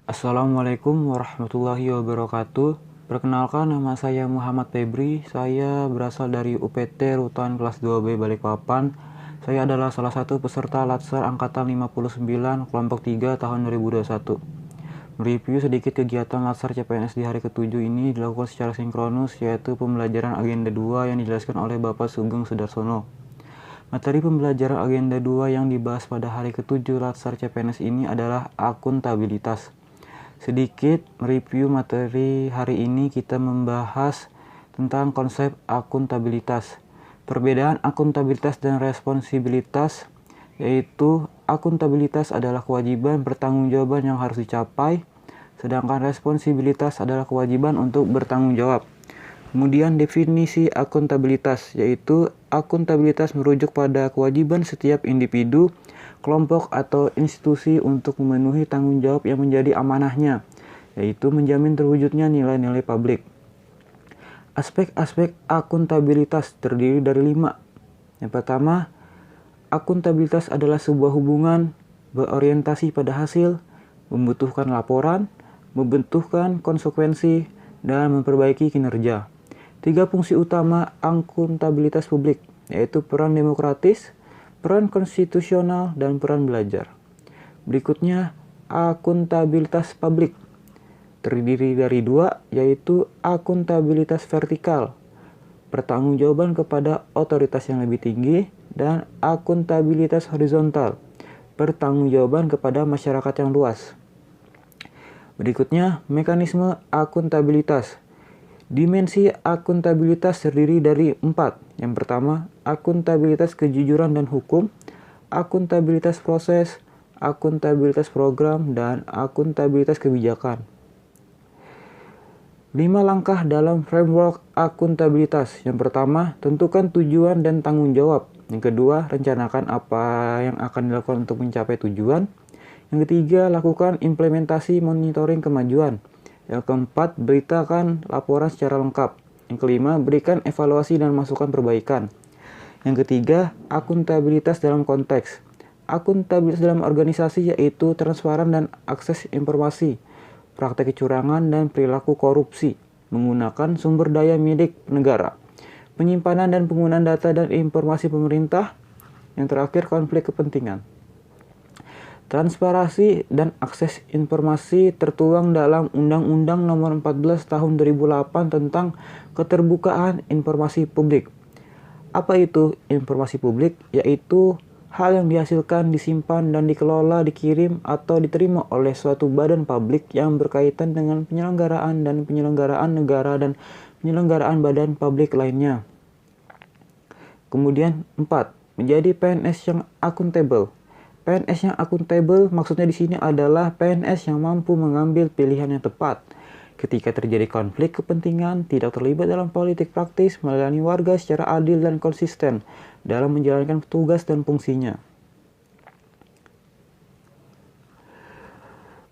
Assalamualaikum warahmatullahi wabarakatuh. Perkenalkan, nama saya Muhammad Febri. Saya berasal dari UPT Rutan kelas 2B Balikpapan. Saya adalah salah satu peserta Latsar Angkatan 59 kelompok 3 tahun 2021. Mereview sedikit kegiatan Latsar CPNS di hari ke-7 ini dilakukan secara sinkronus, yaitu pembelajaran agenda 2 yang dijelaskan oleh Bapak Sugeng Sudarsono. Materi pembelajaran agenda 2 yang dibahas pada hari ke-7 Latsar CPNS ini adalah akuntabilitas. Sedikit mereview materi hari ini, kita membahas tentang konsep akuntabilitas. Perbedaan akuntabilitas dan responsibilitas, yaitu akuntabilitas adalah kewajiban pertanggungjawaban yang harus dicapai, sedangkan responsibilitas adalah kewajiban untuk bertanggung jawab. Kemudian definisi akuntabilitas, yaitu akuntabilitas merujuk pada kewajiban setiap individu, kelompok, atau institusi untuk memenuhi tanggung jawab yang menjadi amanahnya, yaitu menjamin terwujudnya nilai-nilai publik. Aspek-aspek akuntabilitas terdiri dari 5. Yang pertama, akuntabilitas adalah sebuah hubungan berorientasi pada hasil, membutuhkan laporan, membutuhkan konsekuensi, dan memperbaiki kinerja. 3 fungsi utama akuntabilitas publik, yaitu peran demokratis, peran konstitusional, dan peran belajar. Berikutnya, akuntabilitas publik terdiri dari 2, yaitu akuntabilitas vertikal, pertanggungjawaban kepada otoritas yang lebih tinggi, dan akuntabilitas horizontal, pertanggungjawaban kepada masyarakat yang luas. Berikutnya, mekanisme akuntabilitas. Dimensi akuntabilitas terdiri dari 4. Yang pertama, akuntabilitas kejujuran dan hukum, akuntabilitas proses, akuntabilitas program, dan akuntabilitas kebijakan. 5 langkah dalam framework akuntabilitas. Yang pertama, tentukan tujuan dan tanggung jawab. Yang kedua, rencanakan apa yang akan dilakukan untuk mencapai tujuan. Yang ketiga, lakukan implementasi monitoring kemajuan. Yang keempat, beritakan laporan secara lengkap. Yang kelima, berikan evaluasi dan masukan perbaikan. Yang ketiga, akuntabilitas dalam konteks. Akuntabilitas dalam organisasi yaitu transparan dan akses informasi, praktek kecurangan dan perilaku korupsi, menggunakan sumber daya milik negara, penyimpanan dan penggunaan data dan informasi pemerintah. Yang terakhir, konflik kepentingan. Transparansi dan akses informasi tertuang dalam Undang-Undang Nomor 14 Tahun 2008 tentang Keterbukaan Informasi Publik. Apa itu informasi publik? Yaitu hal yang dihasilkan, disimpan, dan dikelola, dikirim, atau diterima oleh suatu badan publik yang berkaitan dengan penyelenggaraan negara dan penyelenggaraan badan publik lainnya. Kemudian 4. Menjadi PNS yang akuntabel. PNS yang akuntabel maksudnya di sini adalah PNS yang mampu mengambil pilihan yang tepat ketika terjadi konflik kepentingan, tidak terlibat dalam politik praktis, melayani warga secara adil dan konsisten dalam menjalankan tugas dan fungsinya.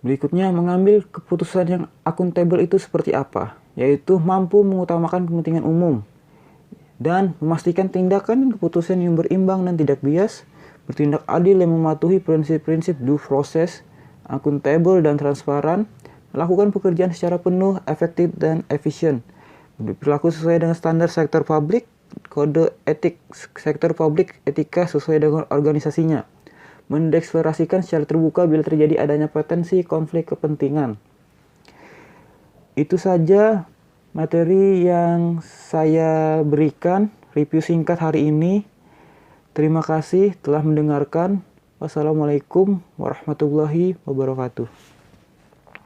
Berikutnya, mengambil keputusan yang akuntabel itu seperti apa? Yaitu mampu mengutamakan kepentingan umum dan memastikan tindakan dan keputusan yang berimbang dan tidak bias, bertindak adil yang mematuhi prinsip-prinsip due process, akuntabel dan transparan, melakukan pekerjaan secara penuh, efektif, dan efisien, berperilaku sesuai dengan standar sektor publik, kode etik sektor publik, etika sesuai dengan organisasinya, mendeklarasikan secara terbuka bila terjadi adanya potensi konflik kepentingan. Itu saja materi yang saya berikan, review singkat hari ini. Terima kasih telah mendengarkan. Wassalamualaikum warahmatullahi wabarakatuh.